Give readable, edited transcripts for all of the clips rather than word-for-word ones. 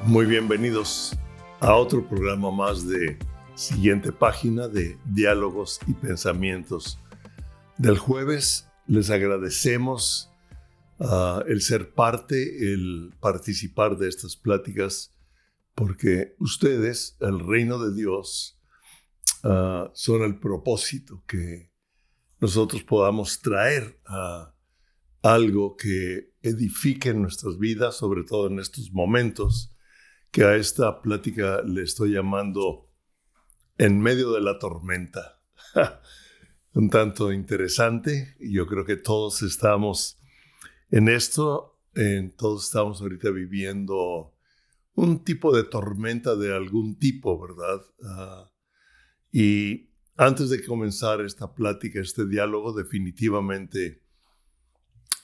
Muy bienvenidos a otro programa más de Siguiente Página de Diálogos y Pensamientos del jueves. Les agradecemos el ser parte, el participar de estas pláticas, porque ustedes, el reino de Dios, son el propósito que nosotros podamos traer algo que edifique nuestras vidas, sobre todo en estos momentos, que a esta plática le estoy llamando En medio de la tormenta. Un tanto interesante. Yo creo que todos estamos en esto. Todos estamos ahorita viviendo un tipo de tormenta de algún tipo, ¿verdad? Y antes de comenzar esta plática, este diálogo, definitivamente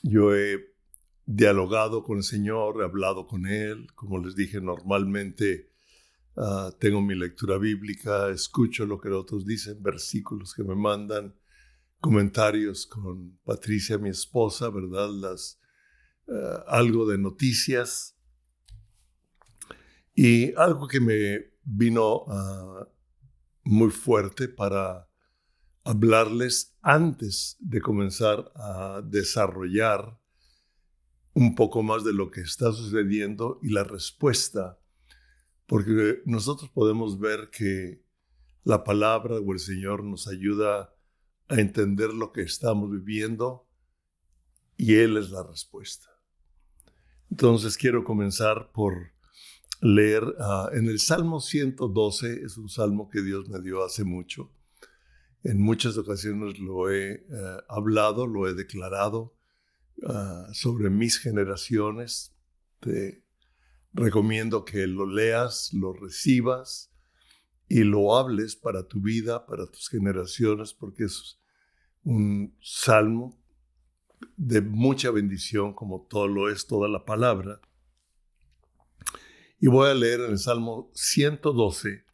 yo he dialogado con el Señor, he hablado con Él. Como les dije, normalmente tengo mi lectura bíblica, escucho lo que otros dicen, versículos que me mandan, comentarios con Patricia, mi esposa, ¿verdad? Algo de noticias. Y algo que me vino muy fuerte para hablarles antes de comenzar a desarrollar un poco más de lo que está sucediendo y la respuesta, porque nosotros podemos ver que la palabra o el Señor nos ayuda a entender lo que estamos viviendo y Él es la respuesta. Entonces quiero comenzar por leer en el Salmo 112, es un salmo que Dios me dio hace mucho. En muchas ocasiones lo he hablado, lo he declarado sobre mis generaciones. Te recomiendo que lo leas, lo recibas y lo hables para tu vida, para tus generaciones, porque es un salmo de mucha bendición, como todo lo es toda la palabra. Y voy a leer en el Salmo 112,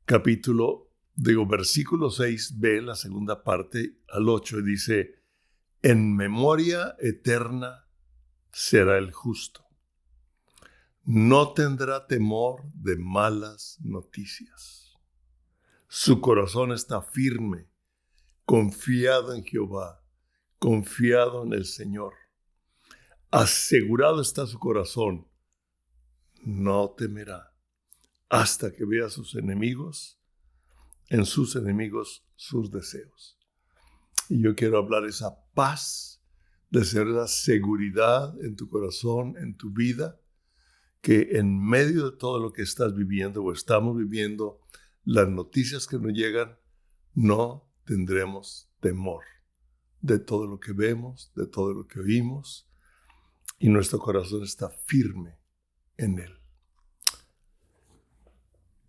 versículo 6b, la segunda parte, al 8, y dice: En memoria eterna será el justo. No tendrá temor de malas noticias. Su corazón está firme, confiado en Jehová, confiado en el Señor. Asegurado está su corazón, no temerá, hasta que vea a sus enemigos, en sus enemigos sus deseos. Y yo quiero hablar esa paz, de ser esa seguridad en tu corazón, en tu vida, que en medio de todo lo que estás viviendo o estamos viviendo, las noticias que nos llegan, no tendremos temor de todo lo que vemos, de todo lo que oímos, y nuestro corazón está firme en Él.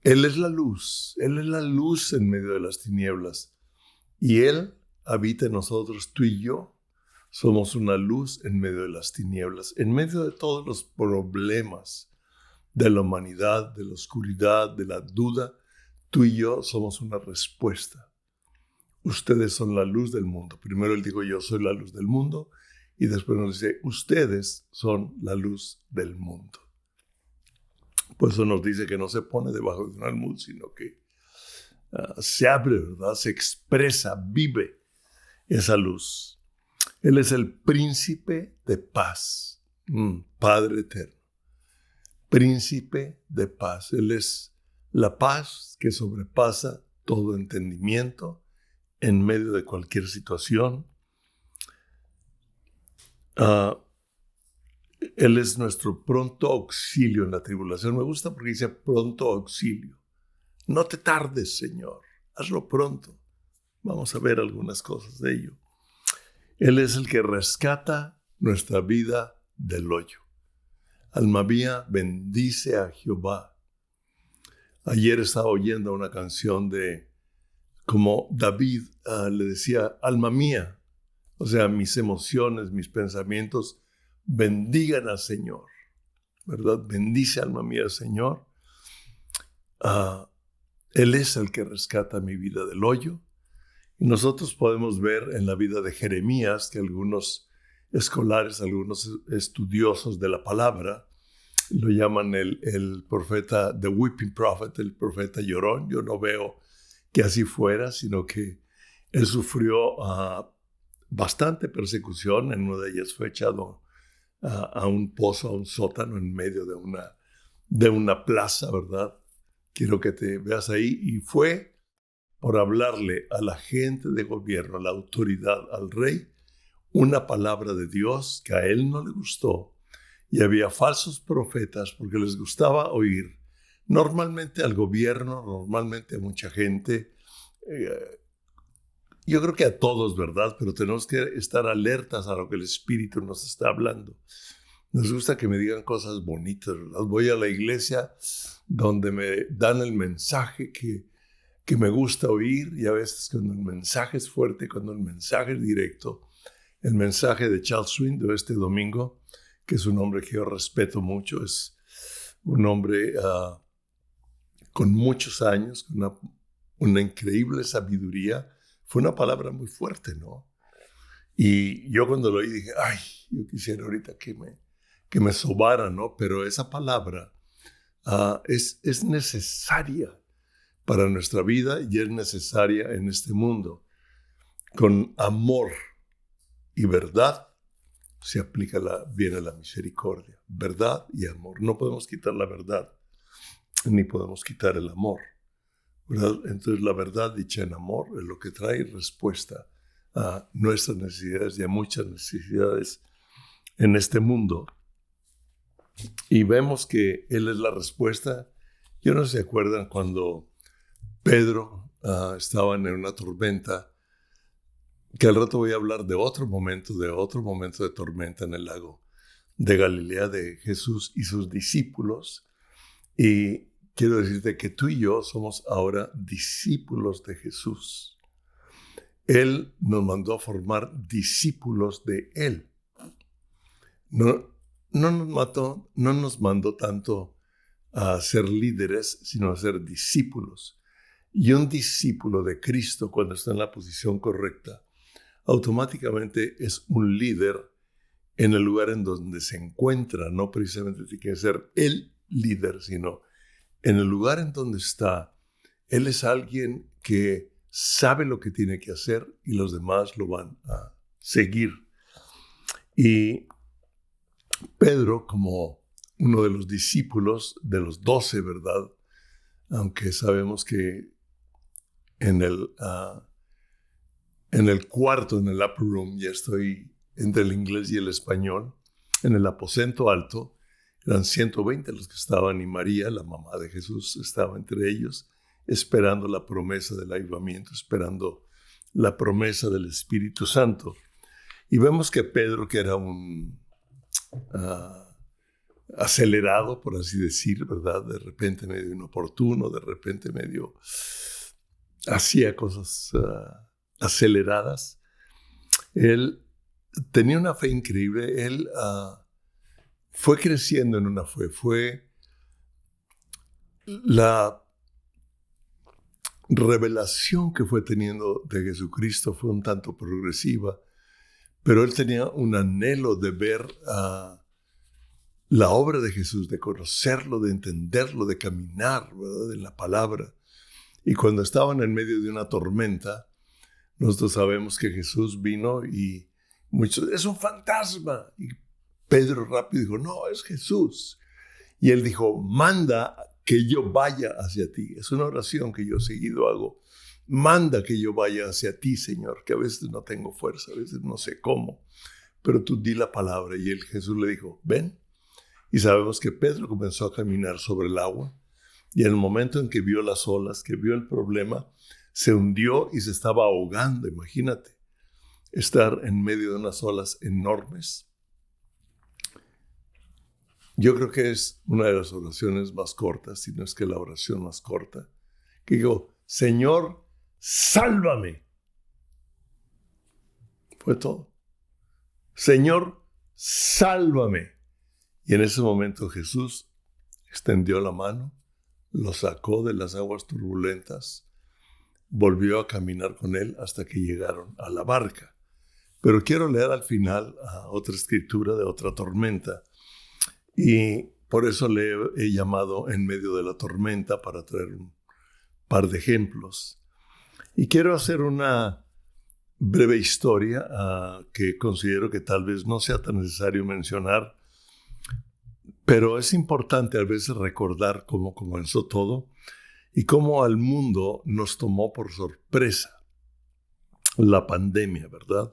Él es la luz en medio de las tinieblas, y Él habita en nosotros. Tú y yo somos una luz en medio de las tinieblas, en medio de todos los problemas de la humanidad, de la oscuridad, de la duda. Tú y yo somos una respuesta. Ustedes son la luz del mundo. Primero Él dijo: yo soy la luz del mundo, y después nos dice: ustedes son la luz del mundo. Por eso nos dice que no se pone debajo de un almud, sino que se abre, ¿verdad? Se expresa, vive esa luz. Él es el príncipe de paz, Padre eterno, príncipe de paz. Él es la paz que sobrepasa todo entendimiento en medio de cualquier situación. Él es nuestro pronto auxilio en la tribulación. Me gusta porque dice pronto auxilio. No te tardes, Señor, hazlo pronto. Vamos a ver algunas cosas de ello. Él es el que rescata nuestra vida del hoyo. Alma mía, bendice a Jehová. Ayer estaba oyendo una canción de como David le decía: alma mía, o sea, mis emociones, mis pensamientos, bendigan al Señor, ¿verdad? Bendice, alma mía, al Señor. Él es el que rescata mi vida del hoyo. Y nosotros podemos ver en la vida de Jeremías que algunos escolares, algunos estudiosos de la palabra, lo llaman el profeta, the weeping prophet, el profeta llorón. Yo no veo que así fuera, sino que él sufrió bastante persecución. En una de ellas fue echado a un pozo, a un sótano en medio de una plaza, ¿verdad? Quiero que te veas ahí. Y fue por hablarle a la gente de gobierno, a la autoridad, al rey, una palabra de Dios que a él no le gustó. Y había falsos profetas porque les gustaba oír normalmente al gobierno, normalmente a mucha gente. Yo creo que a todos, ¿verdad? Pero tenemos que estar alertas a lo que el Espíritu nos está hablando. Nos gusta que me digan cosas bonitas, ¿verdad? Voy a la iglesia donde me dan el mensaje que me gusta oír, y a veces cuando el mensaje es fuerte, cuando el mensaje es directo, el mensaje de Charles Swindoll este domingo, que es un hombre que yo respeto mucho, es un hombre con muchos años, con una increíble sabiduría. Fue una palabra muy fuerte, ¿no? Y yo cuando lo oí dije, ay, yo quisiera ahorita que me sobara, ¿no? Pero esa palabra es necesaria para nuestra vida y es necesaria en este mundo. Con amor y verdad se aplica viene la misericordia. Verdad y amor. No podemos quitar la verdad, ni podemos quitar el amor, ¿verdad? Entonces la verdad dicha en amor es lo que trae respuesta a nuestras necesidades y a muchas necesidades en este mundo. Y vemos que Él es la respuesta. Yo no sé si se acuerdan cuando Pedro estaba en una tormenta, que al rato voy a hablar de otro momento de tormenta en el lago de Galilea de Jesús y sus discípulos. Y quiero decirte que tú y yo somos ahora discípulos de Jesús. Él nos mandó a formar discípulos de Él. No nos mandó tanto a ser líderes, sino a ser discípulos. Y un discípulo de Cristo, cuando está en la posición correcta, automáticamente es un líder en el lugar en donde se encuentra. No precisamente tiene que ser el líder, sino en el lugar en donde está. Él es alguien que sabe lo que tiene que hacer y los demás lo van a seguir. Y Pedro, como uno de los discípulos de los 12, ¿verdad? Aunque sabemos que en el cuarto, en el upper room, ya estoy entre el inglés y el español, en el aposento alto, eran 120 los que estaban, y María, la mamá de Jesús, estaba entre ellos, esperando la promesa del avivamiento, esperando la promesa del Espíritu Santo. Y vemos que Pedro, que era un acelerado, por así decir, ¿verdad? De repente medio inoportuno, de repente medio hacía cosas aceleradas. Él tenía una fe increíble. Él fue creciendo en una fe. Fue la revelación que fue teniendo de Jesucristo fue un tanto progresiva, pero él tenía un anhelo de ver la obra de Jesús, de conocerlo, de entenderlo, de caminar, ¿verdad?, en la palabra. Y cuando estaban en medio de una tormenta, nosotros sabemos que Jesús vino y muchos, es un fantasma. Y Pedro rápido dijo, no, es Jesús. Y él dijo, manda que yo vaya hacia ti. Es una oración que yo seguido hago. Manda que yo vaya hacia ti, Señor, que a veces no tengo fuerza, a veces no sé cómo, pero tú di la palabra. Y Jesús le dijo, ven. Y sabemos que Pedro comenzó a caminar sobre el agua. Y en el momento en que vio las olas, que vio el problema, se hundió y se estaba ahogando. Imagínate, estar en medio de unas olas enormes. Yo creo que es una de las oraciones más cortas, si no es que la oración más corta, que digo, Señor, sálvame. Fue todo. Señor, sálvame. Y en ese momento Jesús extendió la mano, lo sacó de las aguas turbulentas, volvió a caminar con él hasta que llegaron a la barca. Pero quiero leer al final otra escritura de otra tormenta. Y por eso le he llamado En medio de la tormenta, para traer un par de ejemplos. Y quiero hacer una breve historia que considero que tal vez no sea tan necesario mencionar, pero es importante a veces recordar cómo comenzó todo y cómo al mundo nos tomó por sorpresa la pandemia, ¿verdad?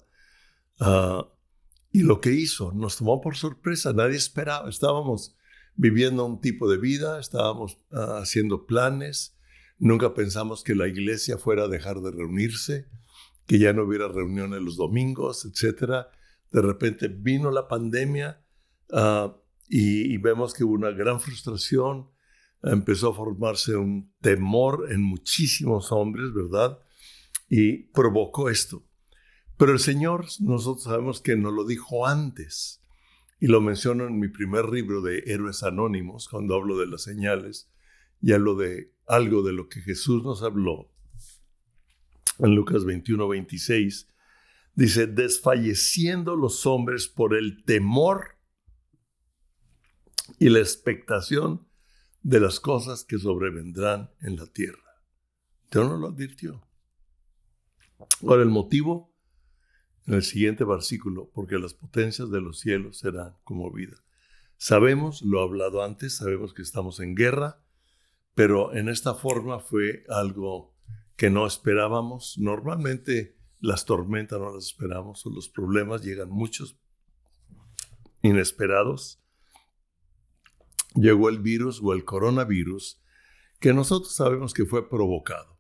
Y lo que hizo, nos tomó por sorpresa, nadie esperaba, estábamos viviendo un tipo de vida, estábamos haciendo planes, nunca pensamos que la iglesia fuera a dejar de reunirse, que ya no hubiera reuniones los domingos, etc. De repente vino la pandemia y vemos que hubo una gran frustración, empezó a formarse un temor en muchísimos hombres, ¿verdad? Y provocó esto. Pero el Señor, nosotros sabemos que nos lo dijo antes, y lo menciono en mi primer libro de Héroes Anónimos, cuando hablo de las señales, y hablo de algo de lo que Jesús nos habló. En Lucas 21:26, dice, desfalleciendo los hombres por el temor y la expectación de las cosas que sobrevendrán en la tierra. Dios nos lo advirtió. Ahora, el motivo, en el siguiente versículo, porque las potencias de los cielos serán conmovidas. Sabemos, lo he hablado antes, sabemos que estamos en guerra, pero en esta forma fue algo que no esperábamos. Normalmente las tormentas no las esperamos, o los problemas llegan muchos inesperados. Llegó el virus o el coronavirus, que nosotros sabemos que fue provocado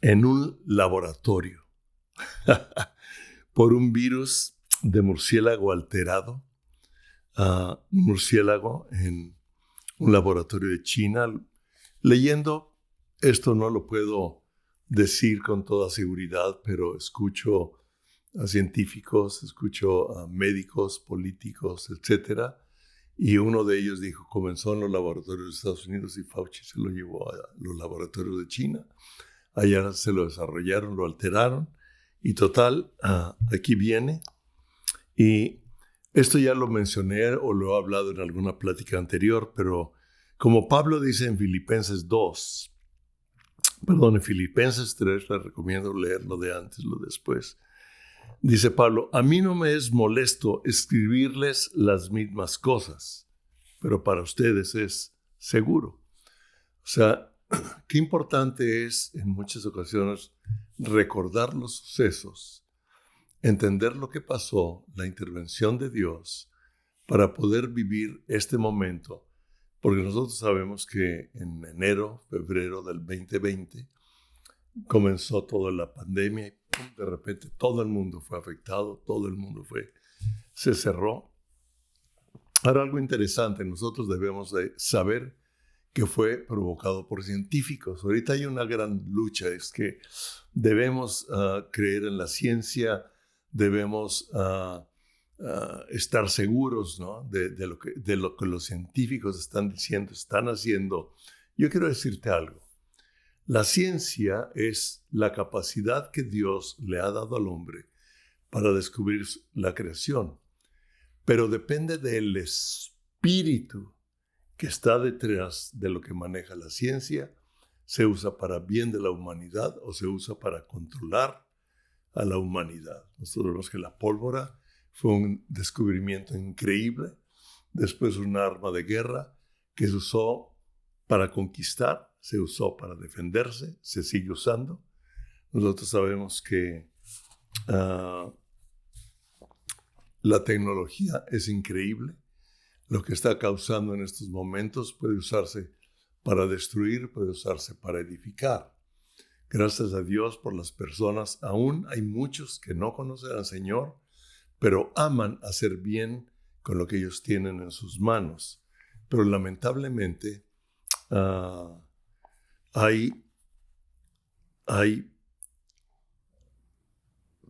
en un laboratorio por un virus de murciélago alterado, un murciélago en un laboratorio de China. Leyendo esto no lo puedo decir con toda seguridad, pero escucho a científicos, escucho a médicos, políticos, etc. Y uno de ellos dijo, comenzó en los laboratorios de Estados Unidos y Fauci se lo llevó a los laboratorios de China. Allá se lo desarrollaron, lo alteraron. Y total, aquí viene. Y esto ya lo mencioné o lo he hablado en alguna plática anterior, pero como Pablo dice en Filipenses 3, les recomiendo leerlo de antes, lo después. Dice Pablo, a mí no me es molesto escribirles las mismas cosas, pero para ustedes es seguro. O sea, qué importante es en muchas ocasiones recordar los sucesos, entender lo que pasó, la intervención de Dios, para poder vivir este momento, porque nosotros sabemos que en enero, febrero del 2020 comenzó toda la pandemia y de repente todo el mundo fue afectado, todo el mundo se cerró. Ahora, algo interesante, nosotros debemos de saber que fue provocado por científicos. Ahorita hay una gran lucha, es que debemos creer en la ciencia, debemos estar seguros, ¿no? de lo que los científicos están diciendo, están haciendo. Yo quiero decirte algo. La ciencia es la capacidad que Dios le ha dado al hombre para descubrir la creación, pero depende del espíritu que está detrás de lo que maneja la ciencia. Se usa para bien de la humanidad o se usa para controlar a la humanidad. Nosotros vemos que la pólvora fue un descubrimiento increíble, después un arma de guerra que se usó para conquistar, se usó para defenderse, se sigue usando. Nosotros sabemos que la tecnología es increíble. Lo que está causando en estos momentos puede usarse para destruir, puede usarse para edificar. Gracias a Dios por las personas. Aún hay muchos que no conocen al Señor, pero aman hacer bien con lo que ellos tienen en sus manos. Pero lamentablemente hay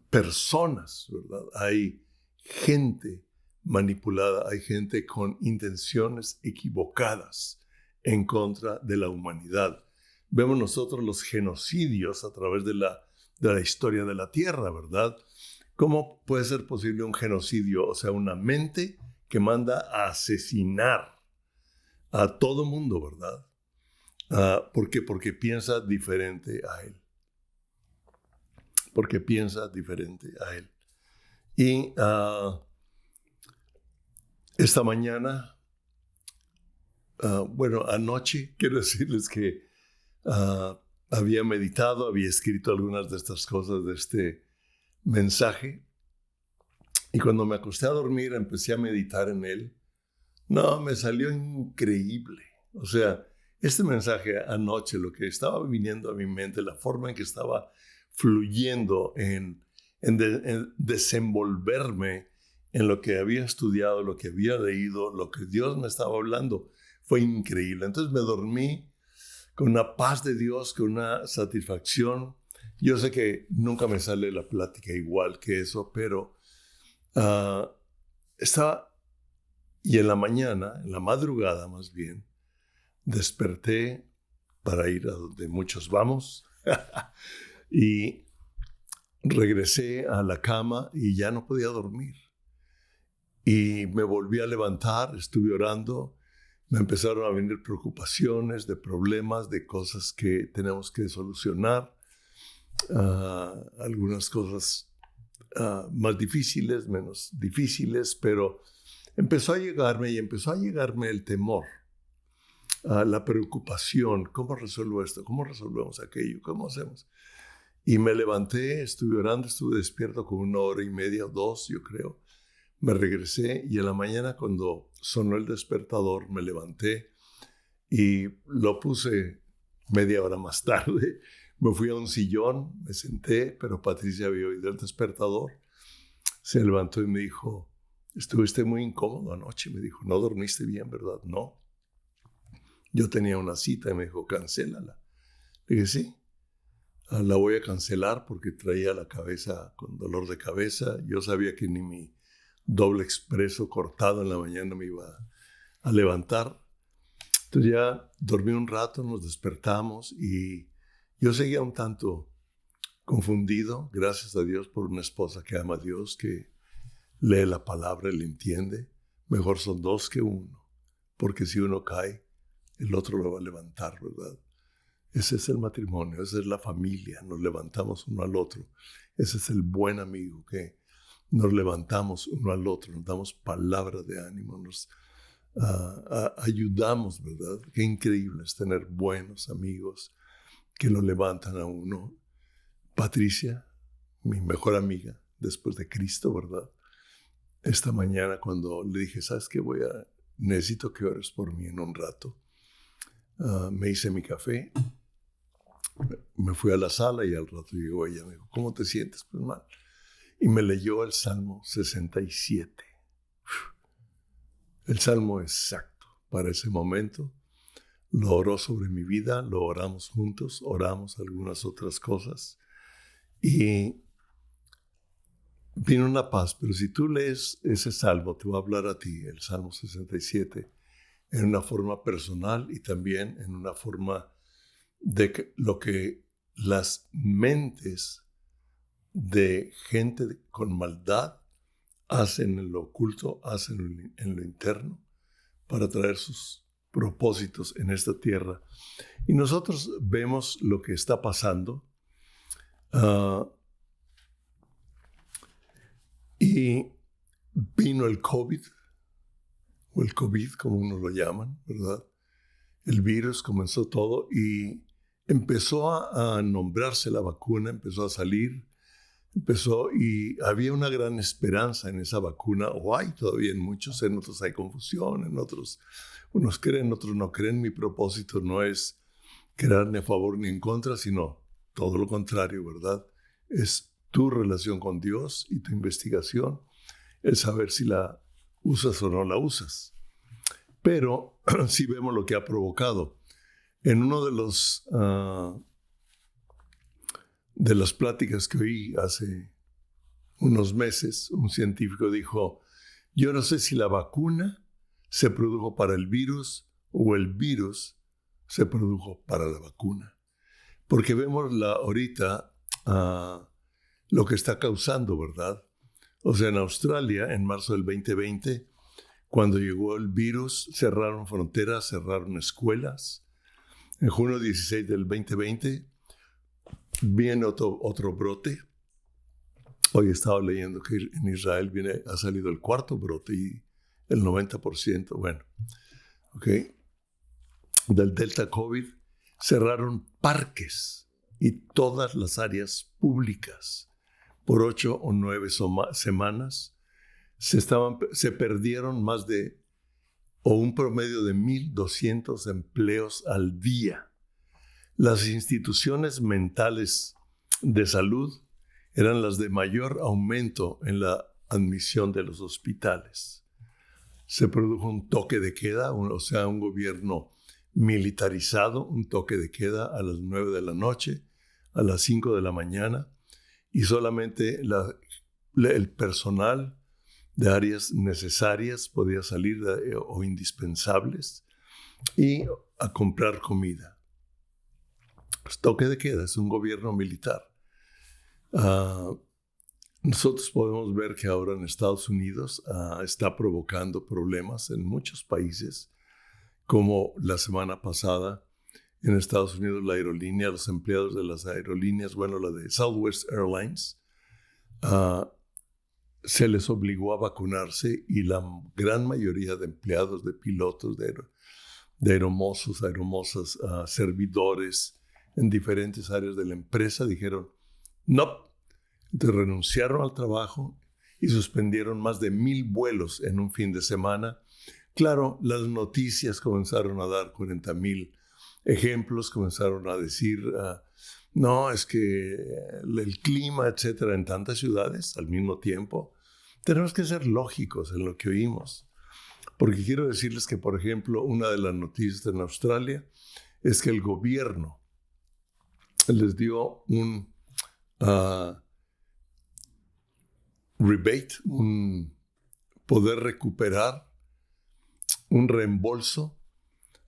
personas, ¿verdad? Hay gente manipulada, hay gente con intenciones equivocadas en contra de la humanidad. vemos nosotros los genocidios a través de la historia de la tierra, ¿verdad? ¿Cómo puede ser posible un genocidio? O sea, una mente que manda a asesinar a todo mundo, ¿verdad? ¿Por qué? Porque piensa diferente a él. Porque piensa diferente a él. Y esta mañana, anoche, quiero decirles que había meditado, había escrito algunas de estas cosas de este mensaje. Y cuando me acosté a dormir, empecé a meditar en él. No, me salió increíble. O sea, este mensaje anoche, lo que estaba viniendo a mi mente, la forma en que estaba fluyendo en desenvolverme en lo que había estudiado, lo que había leído, lo que Dios me estaba hablando, fue increíble. Entonces me dormí con una paz de Dios, con una satisfacción. Yo sé que nunca me sale la plática igual que eso, pero estaba, y en la mañana, en la madrugada más bien, desperté para ir a donde muchos vamos y regresé a la cama y ya no podía dormir. Y me volví a levantar, estuve orando, me empezaron a venir preocupaciones, de problemas, de cosas que tenemos que solucionar, algunas cosas más difíciles, menos difíciles, pero empezó a llegarme el temor, la preocupación. ¿Cómo resuelvo esto? ¿Cómo resolvemos aquello? ¿Cómo hacemos? Y me levanté, estuve orando, estuve despierto como 1 hora y media, 2, yo creo. Me regresé y en la mañana cuando sonó el despertador me levanté y lo puse media hora más tarde. Me fui a un sillón, me senté, pero Patricia había oído el despertador. Se levantó y me dijo, estuviste muy incómodo anoche. Me dijo, no dormiste bien, ¿verdad? No. Yo tenía una cita y me dijo, cancélala. Le dije, sí, la voy a cancelar porque traía la cabeza con dolor de cabeza. Yo sabía que ni mi doble expreso cortado en la mañana me iba a levantar. Entonces ya dormí un rato, nos despertamos y yo seguía un tanto confundido, gracias a Dios por una esposa que ama a Dios, que lee la palabra y le entiende. Mejor son 2 que 1, porque si uno cae, el otro lo va a levantar, ¿verdad? Ese es el matrimonio, esa es la familia, nos levantamos uno al otro. Ese es el buen amigo que nos levantamos uno al otro, nos damos palabras de ánimo, nos ayudamos, ¿verdad? Qué increíble es tener buenos amigos que lo levantan a uno. Patricia, mi mejor amiga después de Cristo, ¿verdad? Esta mañana cuando le dije, ¿sabes qué? Necesito que ores por mí en un rato. Me hice mi café, me fui a la sala y al rato llegó ella, me dijo, ¿cómo te sientes? Pues mal. Y me leyó el Salmo 67. El Salmo exacto para ese momento. Lo oró sobre mi vida, lo oramos juntos, oramos algunas otras cosas. Y vino una paz, pero si tú lees ese Salmo, te va a hablar a ti, el Salmo 67, en una forma personal y también en una forma de lo que las mentes de gente con maldad hacen en lo oculto, hacen en lo interno, para traer sus propósitos en esta tierra. Y nosotros vemos lo que está pasando. Y vino el COVID, o el COVID, como uno lo llaman, ¿verdad? El virus, comenzó todo y empezó a nombrarse la vacuna, empezó a salir, y había una gran esperanza en esa vacuna, o hay todavía en muchos, en otros hay confusión, en otros unos creen, otros no creen. Mi propósito no es crear ni a favor ni en contra, sino todo lo contrario, ¿verdad? Es tu relación con Dios y tu investigación, el saber si la usas o no la usas. Pero sí vemos lo que ha provocado. En uno de las pláticas que oí hace unos meses, un científico dijo, yo no sé si la vacuna se produjo para el virus o el virus se produjo para la vacuna. porque vemos ahorita lo que está causando, ¿verdad? O sea, en Australia, en marzo del 2020, cuando llegó el virus, cerraron fronteras, cerraron escuelas. En junio 16 del 2020 viene otro brote. Hoy estaba leyendo que en Israel ha salido el cuarto brote y el 90%, bueno, ok, del Delta COVID, cerraron parques y todas las áreas públicas por 8 o 9 semanas. Se perdieron un promedio de 1,200 empleos al día. Las instituciones mentales de salud eran las de mayor aumento en la admisión de los hospitales. Se produjo un toque de queda, o sea, un gobierno militarizado, un toque de queda a las 9 de la noche, a las 5 de la mañana, y solamente el personal de áreas necesarias podía salir o indispensables y a comprar comida. Toque de queda, es un gobierno militar. Nosotros podemos ver que ahora en Estados Unidos está provocando problemas en muchos países, como la semana pasada en Estados Unidos la aerolínea, los empleados de las aerolíneas, bueno, la de Southwest Airlines, se les obligó a vacunarse y la gran mayoría de empleados, de pilotos, de aeromosas, servidores en diferentes áreas de la empresa dijeron no. Entonces renunciaron al trabajo y suspendieron más de 1,000 vuelos en un fin de semana. Claro, las noticias comenzaron a dar 40,000 ejemplos, comenzaron a decir, no, es que el clima, etcétera, en tantas ciudades al mismo tiempo. Tenemos que ser lógicos en lo que oímos. Porque quiero decirles que, por ejemplo, una de las noticias en Australia es que el gobierno les dio un rebate, un poder recuperar un reembolso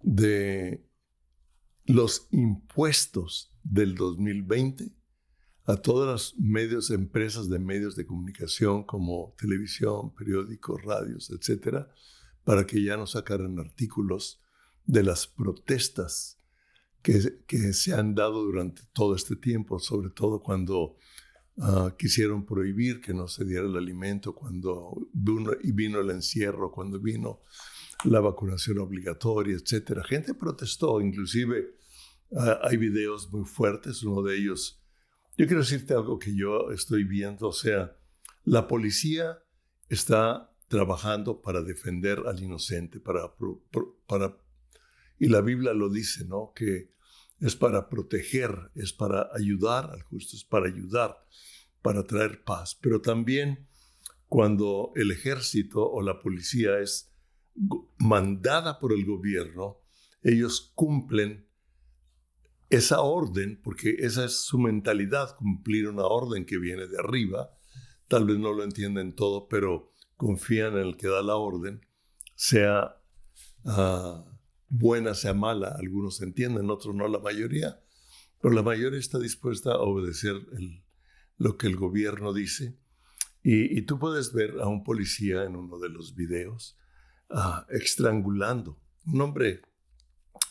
de los impuestos del 2020 a todas las empresas de medios de comunicación como televisión, periódicos, radios, etcétera, para que ya no sacaran artículos de las protestas que se han dado durante todo este tiempo, sobre todo cuando quisieron prohibir que no se diera el alimento, cuando vino el encierro, cuando vino la vacunación obligatoria, etcétera. Gente protestó, inclusive hay videos muy fuertes, uno de ellos. Yo quiero decirte algo que yo estoy viendo, o sea, la policía está trabajando para defender al inocente, y la Biblia lo dice, ¿no? Que es para proteger, es para ayudar al justo, es para ayudar, para traer paz. Pero también cuando el ejército o la policía es mandada por el gobierno, ellos cumplen esa orden, porque esa es su mentalidad, cumplir una orden que viene de arriba. Tal vez no lo entienden todo, pero confían en el que da la orden, sea buena, sea mala. Algunos entienden, otros no, la mayoría. Pero la mayoría está dispuesta a obedecer lo que el gobierno dice. Y tú puedes ver a un policía en uno de los videos estrangulando un hombre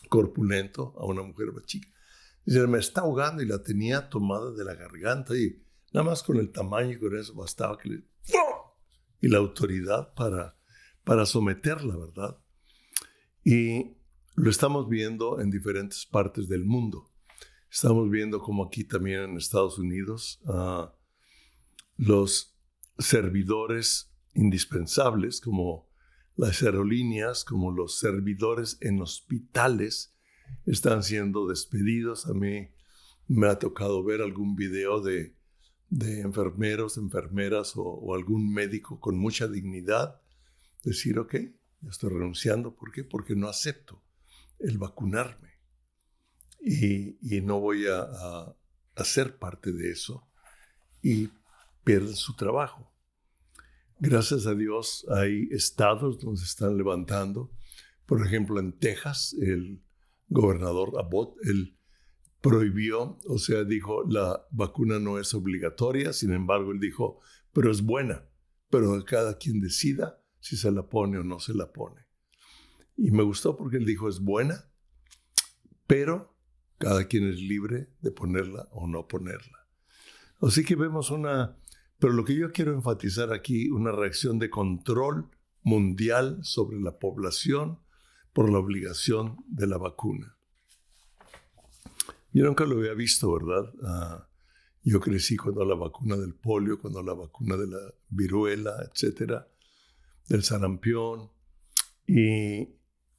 corpulento a una mujer más chica. Dice, me está ahogando, y la tenía tomada de la garganta y nada más con el tamaño y con eso bastaba que le... Y la autoridad para someterla, ¿verdad? Y lo estamos viendo en diferentes partes del mundo. Estamos viendo como aquí también en Estados Unidos los servidores indispensables como las aerolíneas, como los servidores en hospitales, están siendo despedidos. A mí me ha tocado ver algún video de enfermeros, enfermeras o algún médico con mucha dignidad decir, ok, yo estoy renunciando. ¿Por qué? Porque no acepto el vacunarme y no voy a ser parte de eso, y pierden su trabajo. Gracias a Dios hay estados donde se están levantando. Por ejemplo, en Texas, el gobernador Abbott, él prohibió, o sea, dijo, la vacuna no es obligatoria, sin embargo, él dijo, pero es buena, pero cada quien decida si se la pone o no se la pone. Y me gustó porque él dijo, es buena, pero cada quien es libre de ponerla o no ponerla. Así que vemos pero lo que yo quiero enfatizar aquí, una reacción de control mundial sobre la población por la obligación de la vacuna. Yo nunca lo había visto, ¿verdad? Yo crecí cuando la vacuna del polio, cuando la vacuna de la viruela, etcétera, del sarampión,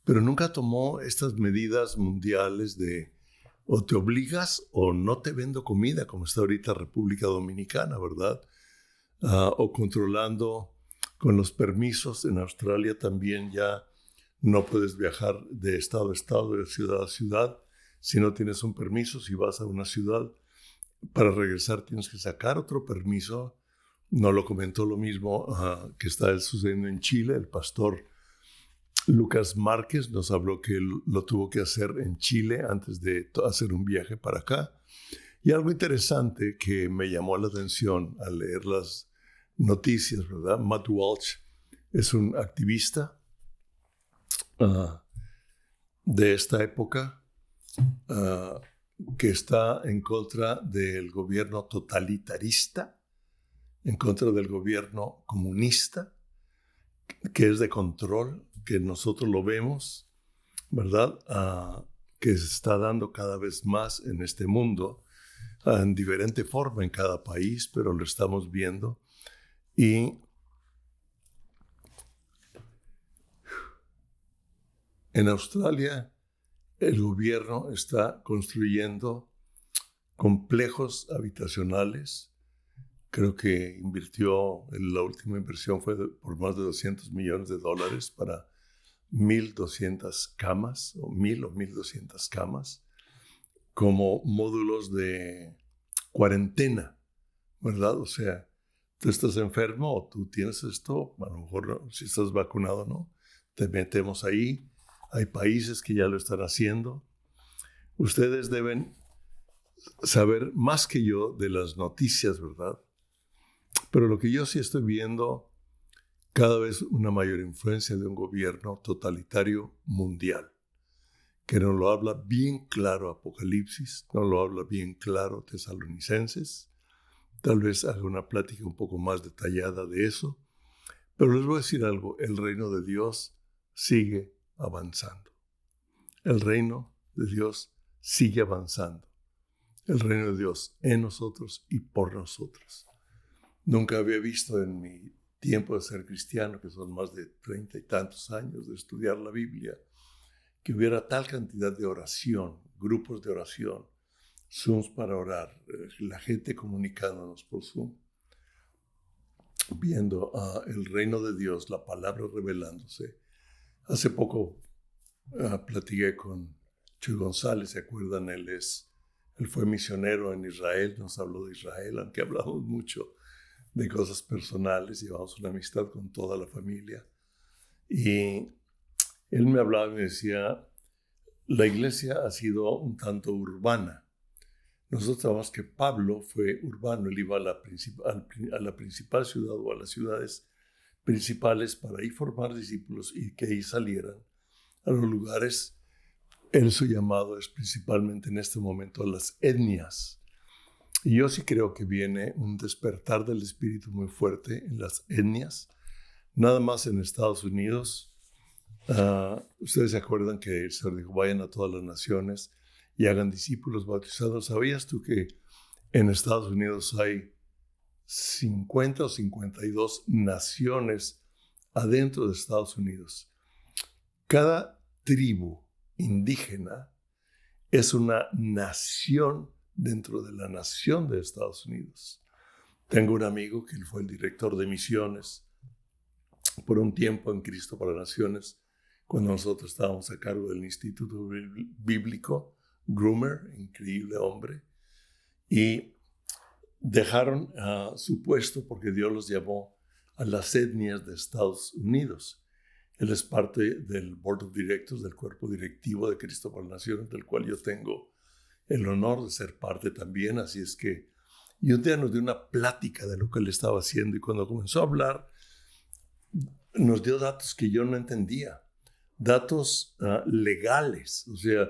pero nunca tomó estas medidas mundiales de o te obligas o no te vendo comida, como está ahorita República Dominicana, ¿verdad? O controlando con los permisos. En Australia también ya no puedes viajar de estado a estado, de ciudad a ciudad, si no tienes un permiso. Si vas a una ciudad, para regresar tienes que sacar otro permiso. No lo comentó lo mismo que está sucediendo en Chile. El pastor Lucas Márquez nos habló que él lo tuvo que hacer en Chile antes de hacer un viaje para acá. Y algo interesante que me llamó la atención al leer las noticias, ¿verdad? Matt Walsh es un activista de esta época que está en contra del gobierno totalitarista, en contra del gobierno comunista, que es de control, que nosotros lo vemos, ¿verdad? Que se está dando cada vez más en este mundo, en diferente forma en cada país, pero lo estamos viendo. Y en Australia, el gobierno está construyendo complejos habitacionales. Creo que la última inversión fue por más de $200 millones para 1,200 camas, o 1,200 camas, como módulos de cuarentena, ¿verdad? O sea, tú estás enfermo o tú tienes esto, a lo mejor si estás vacunado, ¿no? Te metemos ahí. Hay países que ya lo están haciendo. Ustedes deben saber más que yo de las noticias, ¿verdad? Pero lo que yo sí estoy viendo, cada vez una mayor influencia de un gobierno totalitario mundial, que nos lo habla bien claro Apocalipsis, nos lo habla bien claro Tesalonicenses. Tal vez haga una plática un poco más detallada de eso, pero les voy a decir algo, el reino de Dios sigue avanzando. El reino de Dios sigue avanzando. El reino de Dios en nosotros y por nosotros. Nunca había visto en mi tiempo de ser cristiano, que son más de 30 y tantos años de estudiar la Biblia, que hubiera tal cantidad de oración, grupos de oración, Zooms para orar, la gente comunicándonos por Zoom, viendo el reino de Dios, la palabra revelándose. Hace poco platiqué con Chuy González, ¿se acuerdan? Él fue misionero en Israel, nos habló de Israel, aunque hablamos mucho de cosas personales, llevamos una amistad con toda la familia. Y él me hablaba y me decía, la iglesia ha sido un tanto urbana. Nosotros sabemos que Pablo fue urbano, él iba a la principal ciudad o a las ciudades principales para ahí formar discípulos y que ahí salieran a los lugares. Su llamado es principalmente en este momento a las etnias. Y yo sí creo que viene un despertar del espíritu muy fuerte en las etnias. Nada más en Estados Unidos. Ustedes se acuerdan que el Señor dijo, vayan a todas las naciones y hagan discípulos bautizados. ¿Sabías tú que en Estados Unidos hay 50 o 52 naciones adentro de Estados Unidos? Cada tribu indígena es una nación dentro de la nación de Estados Unidos. Tengo un amigo que él fue el director de misiones por un tiempo en Cristo para Naciones, cuando nosotros estábamos a cargo del Instituto Bíblico, Groomer, increíble hombre, y dejaron su puesto porque Dios los llamó a las etnias de Estados Unidos. Él es parte del Board of Directors, del cuerpo directivo de Cristo para Naciones, del cual yo tengo el honor de ser parte también, así es que, y un día nos dio una plática de lo que él estaba haciendo, y cuando comenzó a hablar, nos dio datos que yo no entendía, datos legales, o sea,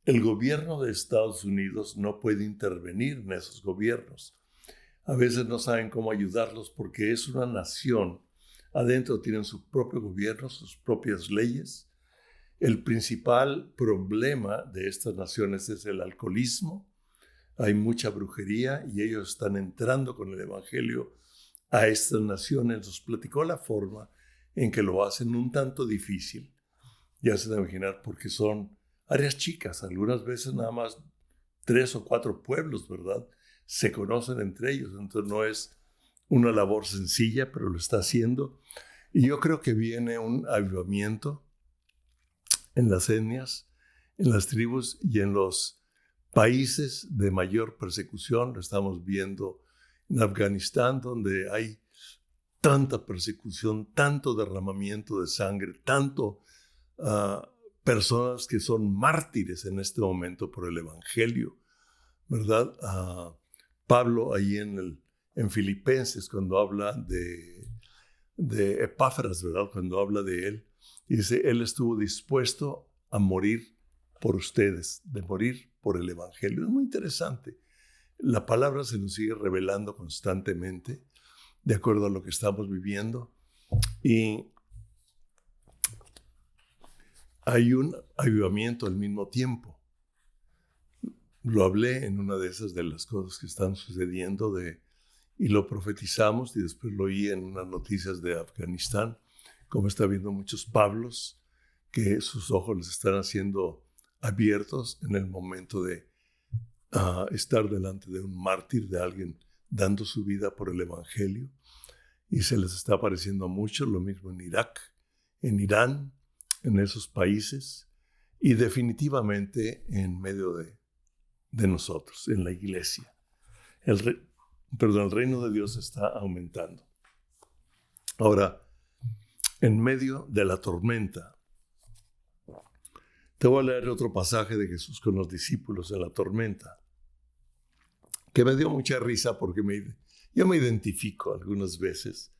el gobierno de Estados Unidos no puede intervenir en esos gobiernos. A veces no saben cómo ayudarlos porque es una nación. Adentro tienen su propio gobierno, sus propias leyes. El principal problema de estas naciones es el alcoholismo. Hay mucha brujería y ellos están entrando con el evangelio a estas naciones. Nos platicó la forma en que lo hacen un tanto difícil. Ya se deben imaginar porque son áreas chicas, algunas veces nada más 3 o 4 pueblos, ¿verdad? Se conocen entre ellos, entonces no es una labor sencilla, pero lo está haciendo. Y yo creo que viene un avivamiento en las etnias, en las tribus y en los países de mayor persecución. Lo estamos viendo en Afganistán, donde hay tanta persecución, tanto derramamiento de sangre, tanto personas que son mártires en este momento por el evangelio, ¿verdad? Pablo ahí en Filipenses, cuando habla de Epáfras, ¿verdad? Cuando habla de él, dice, él estuvo dispuesto a morir por ustedes, de morir por el evangelio. Es muy interesante. La palabra se nos sigue revelando constantemente de acuerdo a lo que estamos viviendo, y hay un avivamiento al mismo tiempo. Lo hablé en una de esas de las cosas que están sucediendo y lo profetizamos, y después lo oí en unas noticias de Afganistán, como está viendo muchos Pablos, que sus ojos les están haciendo abiertos en el momento de estar delante de un mártir, de alguien dando su vida por el evangelio, y se les está apareciendo mucho, lo mismo en Irak, en Irán, en esos países, y definitivamente en medio de nosotros, en la iglesia. El reino de Dios está aumentando. Ahora, en medio de la tormenta, te voy a leer otro pasaje de Jesús con los discípulos en la tormenta, que me dio mucha risa porque yo me identifico algunas veces,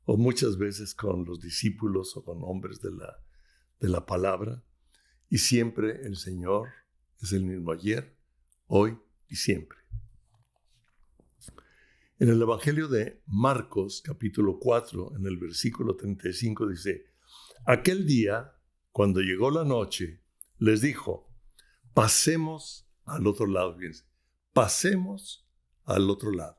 o muchas veces, con los discípulos o con hombres de la palabra, y siempre el Señor es el mismo ayer, hoy y siempre. En el Evangelio de Marcos, capítulo 4, en el versículo 35, dice, aquel día, cuando llegó la noche, les dijo, pasemos al otro lado. Fíjense, pasemos al otro lado.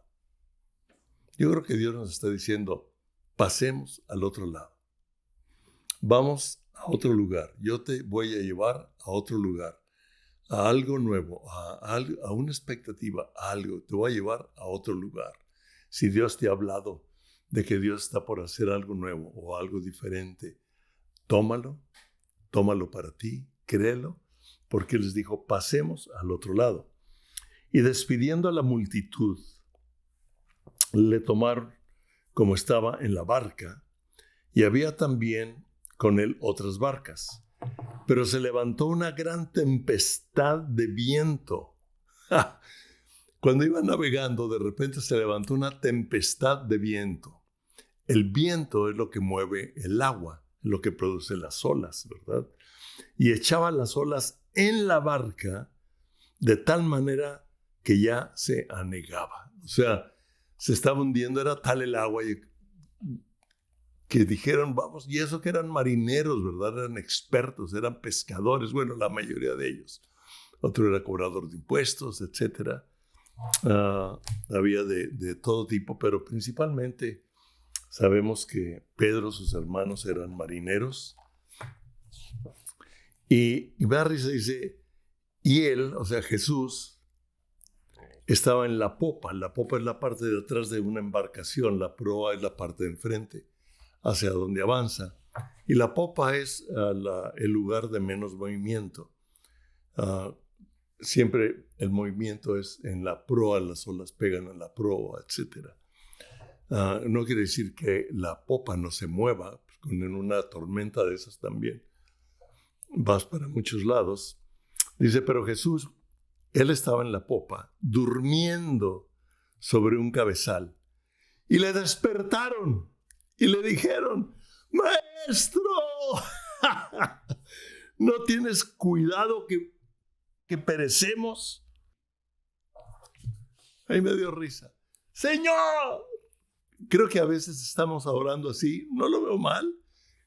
Yo creo que Dios nos está diciendo, pasemos al otro lado. Vamos a otro lugar. Yo te voy a llevar a otro lugar, a algo nuevo, a una expectativa, a algo. Te voy a llevar a otro lugar. Si Dios te ha hablado de que Dios está por hacer algo nuevo o algo diferente, tómalo para ti, créelo, porque les dijo, pasemos al otro lado. Y despidiendo a la multitud, le tomaron como estaba en la barca, y había también con él otras barcas. Pero se levantó una gran tempestad de viento. ¡Ja! Cuando iban navegando, de repente se levantó una tempestad de viento. El viento es lo que mueve el agua, es lo que produce las olas, ¿verdad? Y echaba las olas en la barca de tal manera que ya se anegaba. O sea, se estaba hundiendo, era tal el agua que dijeron, vamos, y eso que eran marineros, ¿verdad? Eran expertos, eran pescadores, bueno, la mayoría de ellos. Otro era cobrador de impuestos, etc. Había de todo tipo, pero principalmente sabemos que Pedro, sus hermanos, eran marineros. Y Barry se dice, y él, o sea, Jesús, estaba en la popa. La popa es la parte de atrás de una embarcación, la proa es la parte de enfrente, hacia donde avanza. Y la popa es el lugar de menos movimiento. Siempre el movimiento es en la proa, las olas pegan a la proa, etc. No quiere decir que la popa no se mueva, pues, en una tormenta de esas también vas para muchos lados. Dice, pero Jesús, Él estaba en la popa, durmiendo sobre un cabezal. Y le despertaron y le dijeron: ¡Maestro! ¿No tienes cuidado que perecemos? Ahí me dio risa. ¡Señor! Creo que a veces estamos orando así, no lo veo mal.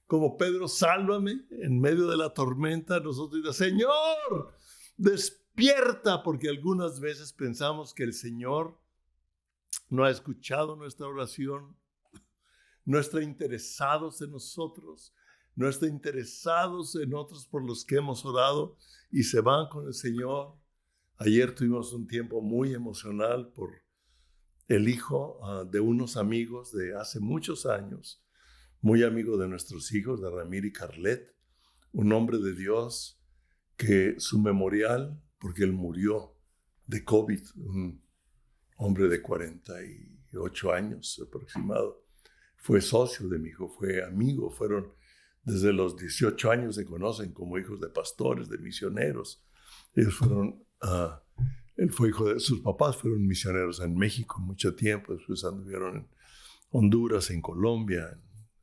Como Pedro, sálvame en medio de la tormenta. Nosotros decimos: Señor, despierta, porque algunas veces pensamos que el Señor no ha escuchado nuestra oración, no está interesados en nosotros, no está interesados en otros por los que hemos orado y se van con el Señor. Ayer tuvimos un tiempo muy emocional por el hijo de unos amigos de hace muchos años, muy amigo de nuestros hijos, de Ramiro y Carlet, un hombre de Dios que su memorial, porque él murió de COVID, un hombre de 48 años aproximado, fue socio de mi hijo, fue amigo, fueron desde los 18 años se conocen como hijos de pastores, de misioneros. Ellos fueron, él fue hijo de, sus papás fueron misioneros en México mucho tiempo, después anduvieron en Honduras, en Colombia,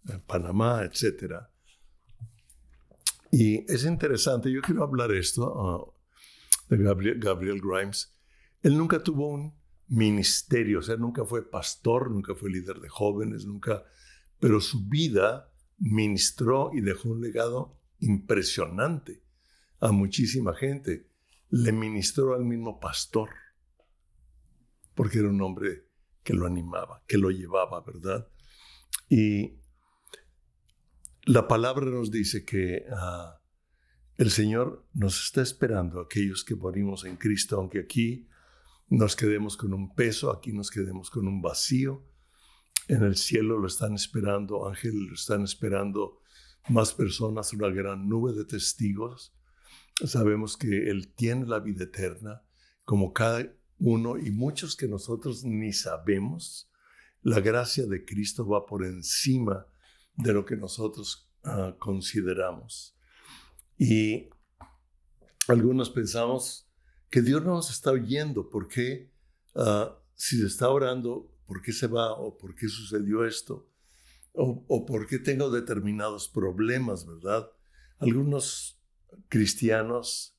en Panamá, etc. Y es interesante, yo quiero hablar esto de Gabriel Grimes. Él nunca tuvo un ministerio, o sea, nunca fue pastor, nunca fue líder de jóvenes, nunca, pero su vida ministró y dejó un legado impresionante a muchísima gente. Le ministró al mismo pastor, porque era un hombre que lo animaba, que lo llevaba, ¿verdad? Y la palabra nos dice que el Señor nos está esperando, aquellos que morimos en Cristo, aunque aquí nos quedemos con un peso, aquí nos quedemos con un vacío. En el cielo lo están esperando ángeles, lo están esperando más personas, una gran nube de testigos. Sabemos que Él tiene la vida eterna, como cada uno, y muchos que nosotros ni sabemos. La gracia de Cristo va por encima de lo que nosotros consideramos. Y algunos pensamos que Dios no nos está oyendo. ¿Por qué? Si se está orando, ¿por qué se va? ¿O por qué sucedió esto? ¿O por qué tengo determinados problemas, verdad? Algunos cristianos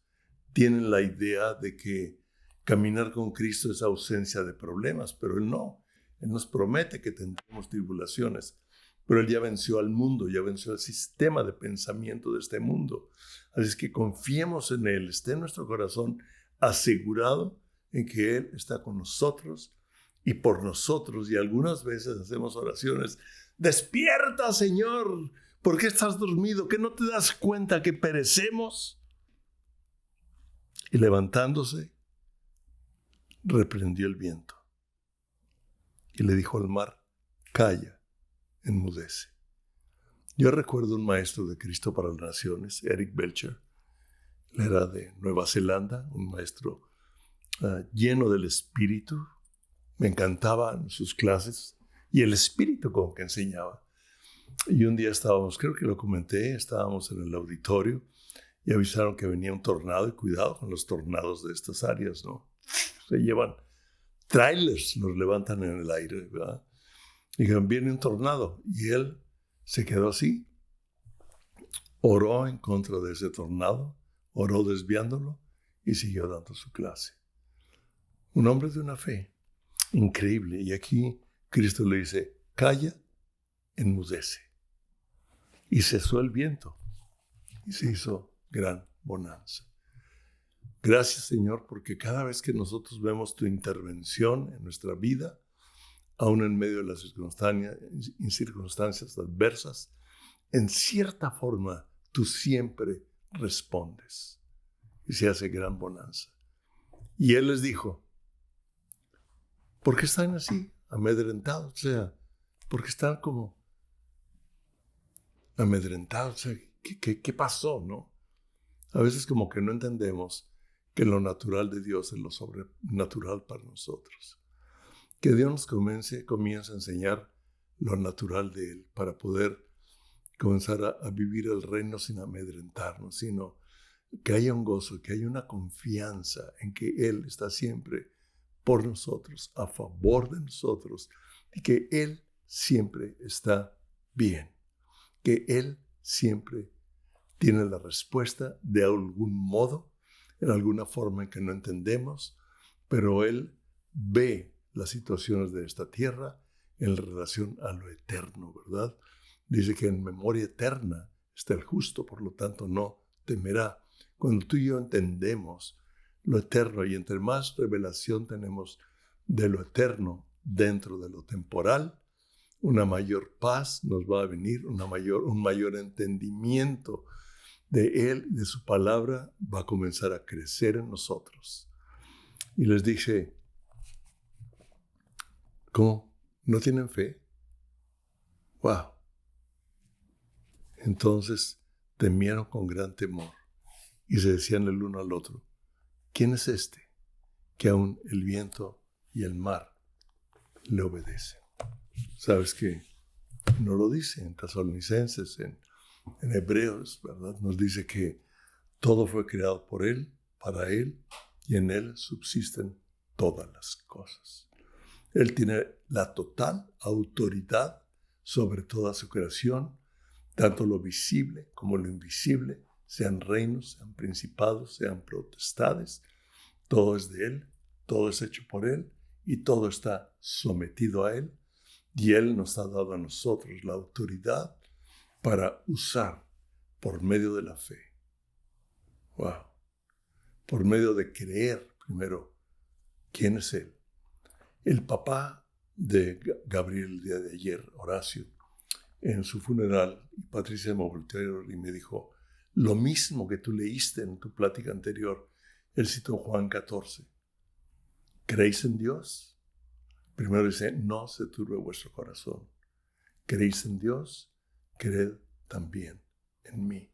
tienen la idea de que caminar con Cristo es ausencia de problemas, pero Él no. Él nos promete que tendremos tribulaciones, pero Él ya venció al mundo, ya venció el sistema de pensamiento de este mundo. Así es que confiemos en Él, esté en nuestro corazón asegurado en que Él está con nosotros y por nosotros. Y algunas veces hacemos oraciones: despierta, Señor, ¿por qué estás dormido? ¿Que no te das cuenta que perecemos? Y levantándose, reprendió el viento y le dijo al mar: calla, enmudece. Yo recuerdo un maestro de Cristo para las Naciones, Eric Belcher. Él era de Nueva Zelanda, un maestro lleno del Espíritu. Me encantaban sus clases y el Espíritu con que enseñaba. Y un día estábamos, creo que lo comenté, estábamos en el auditorio y avisaron que venía un tornado, y cuidado con los tornados de estas áreas, ¿no? Se llevan trailers, los levantan en el aire, ¿verdad? Y dijeron: viene un tornado. Y él se quedó así, oró en contra de ese tornado, oró desviándolo y siguió dando su clase. Un hombre de una fe increíble. Y aquí Cristo le dice: calla, enmudece. Y cesó el viento y se hizo gran bonanza. Gracias, Señor, porque cada vez que nosotros vemos tu intervención en nuestra vida, aún en medio de las circunstancias adversas, en cierta forma tú siempre respondes y se hace gran bonanza. Y Él les dijo: ¿por qué están así, amedrentados? O sea, ¿por qué están como amedrentados? O sea, ¿qué pasó, no? A veces como que no entendemos que lo natural de Dios es lo sobrenatural para nosotros. Que Dios nos comience a enseñar lo natural de Él para poder comenzar a vivir el reino sin amedrentarnos, sino que haya un gozo, que haya una confianza en que Él está siempre por nosotros, a favor de nosotros, y que Él siempre está bien, que Él siempre tiene la respuesta de algún modo, en alguna forma en que no entendemos, pero Él ve las situaciones de esta tierra en relación a lo eterno, ¿verdad? Dice que en memoria eterna está el justo, por lo tanto no temerá. Cuando tú y yo entendemos lo eterno y entre más revelación tenemos de lo eterno dentro de lo temporal, una mayor paz nos va a venir, un mayor entendimiento de Él, de su palabra, va a comenzar a crecer en nosotros. Y les dije, ¿cómo? ¿No tienen fe? ¡Wow! Entonces temieron con gran temor y se decían el uno al otro, ¿quién es este que aún el viento y el mar le obedecen? ¿Sabes qué? No lo dice en Tesalonicenses, en Hebreos, ¿verdad? Nos dice que todo fue creado por Él, para Él, y en Él subsisten todas las cosas. Él tiene la total autoridad sobre toda su creación, tanto lo visible como lo invisible, sean reinos, sean principados, sean potestades. Todo es de Él, todo es hecho por Él y todo está sometido a Él. Y Él nos ha dado a nosotros la autoridad para usar por medio de la fe. ¡Wow! Por medio de creer primero quién es Él. El papá de Gabriel el día de ayer, Horacio, en su funeral, Patricia me volteó y me dijo, lo mismo que tú leíste en tu plática anterior, él citó Juan 14. ¿Creéis en Dios? Primero dice, no se turbe vuestro corazón. ¿Creéis en Dios? Creed también en mí.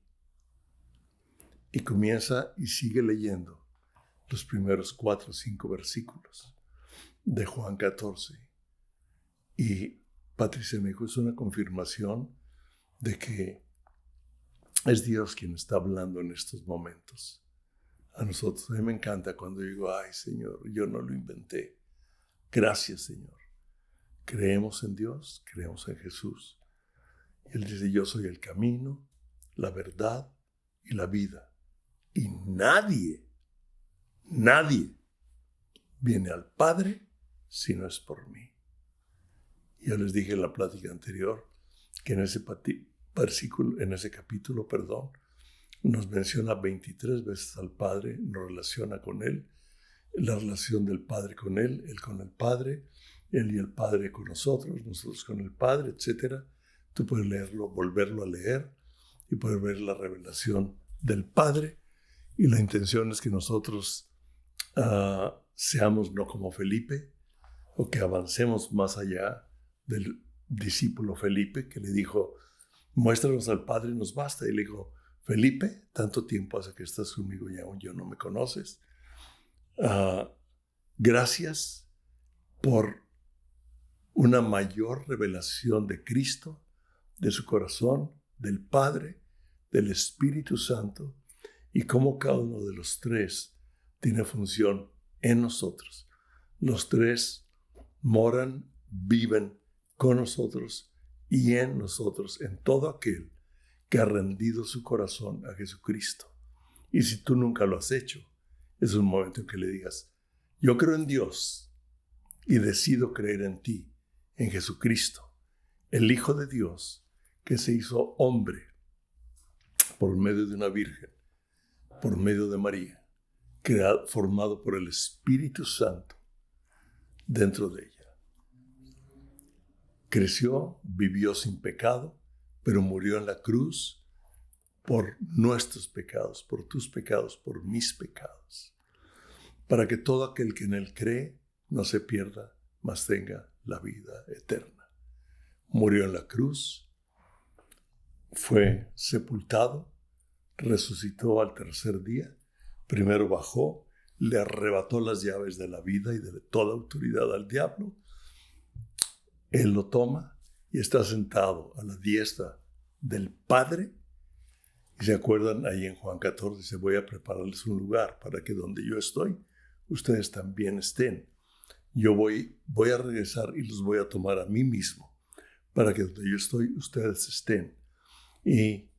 Y comienza y sigue leyendo los primeros 4 o 5 versículos de Juan 14. Y Patricia me dijo, es una confirmación de que es Dios quien está hablando en estos momentos a nosotros. A mí me encanta cuando digo, ay Señor, yo no lo inventé. Gracias Señor. Creemos en Dios, creemos en Jesús. Y Él dice, yo soy el camino, la verdad y la vida. Y nadie viene al Padre si no es por mí. Yo les dije en la plática anterior que en ese capítulo, nos menciona 23 veces al Padre, nos relaciona con Él, la relación del Padre con Él con el Padre, Él y el Padre con nosotros con el Padre, etc. Tú puedes leerlo, volverlo a leer y puedes ver la revelación del Padre. Y la intención es que nosotros seamos no como Felipe, o que avancemos más allá del discípulo Felipe, que le dijo, muéstranos al Padre y nos basta. Y le dijo, Felipe, tanto tiempo hace que estás conmigo y aún yo no me conoces. Gracias por una mayor revelación de Cristo, de su corazón, del Padre, del Espíritu Santo, y cómo cada uno de los tres tiene función en nosotros. Los tres moran, viven con nosotros y en nosotros, en todo aquel que ha rendido su corazón a Jesucristo. Y si tú nunca lo has hecho, es un momento en que le digas, yo creo en Dios y decido creer en ti, en Jesucristo, el Hijo de Dios, que se hizo hombre por medio de una virgen, por medio de María, formado por el Espíritu Santo dentro de ella. Creció, vivió sin pecado, pero murió en la cruz por nuestros pecados, por tus pecados, por mis pecados, para que todo aquel que en Él cree no se pierda, mas tenga la vida eterna. Murió en la cruz, fue sepultado, resucitó al tercer día, primero bajó, le arrebató las llaves de la vida y de toda autoridad al diablo. Él lo toma y está sentado a la diestra del Padre, Y se acuerdan ahí en Juan 14, dice, voy a prepararles un lugar para que donde yo estoy, ustedes también estén. Yo voy a regresar y los voy a tomar a mí mismo, para que donde yo estoy, ustedes estén. Y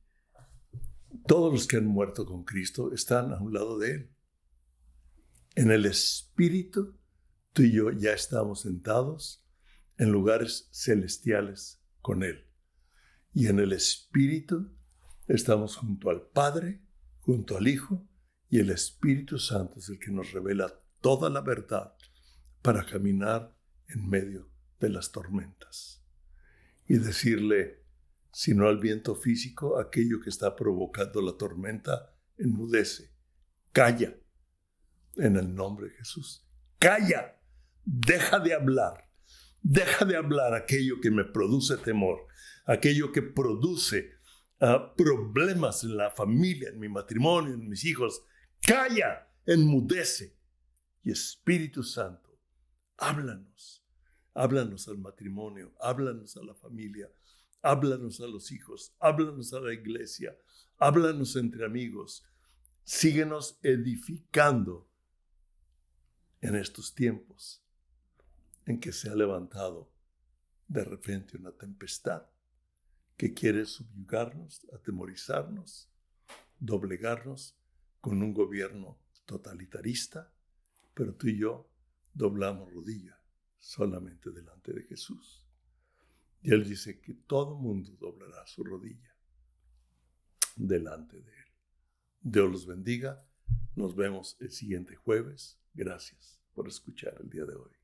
todos los que han muerto con Cristo están a un lado de Él. En el Espíritu, tú y yo ya estamos sentados en lugares celestiales con Él. Y en el Espíritu estamos junto al Padre, junto al Hijo, y el Espíritu Santo es el que nos revela toda la verdad para caminar en medio de las tormentas. Y decirle, si no al viento físico, aquello que está provocando la tormenta, enmudece, calla, en el nombre de Jesús. Calla, deja de hablar aquello que me produce temor, aquello que produce problemas en la familia, en mi matrimonio, en mis hijos. Calla, enmudece. Y Espíritu Santo, háblanos al matrimonio, háblanos a la familia, háblanos a los hijos, háblanos a la iglesia, háblanos entre amigos. Síguenos edificando en estos tiempos en que se ha levantado de repente una tempestad que quiere subyugarnos, atemorizarnos, doblegarnos con un gobierno totalitarista, pero tú y yo doblamos rodilla solamente delante de Jesús. Y Él dice que todo mundo doblará su rodilla delante de Él. Dios los bendiga. Nos vemos el siguiente jueves. Gracias por escuchar el día de hoy.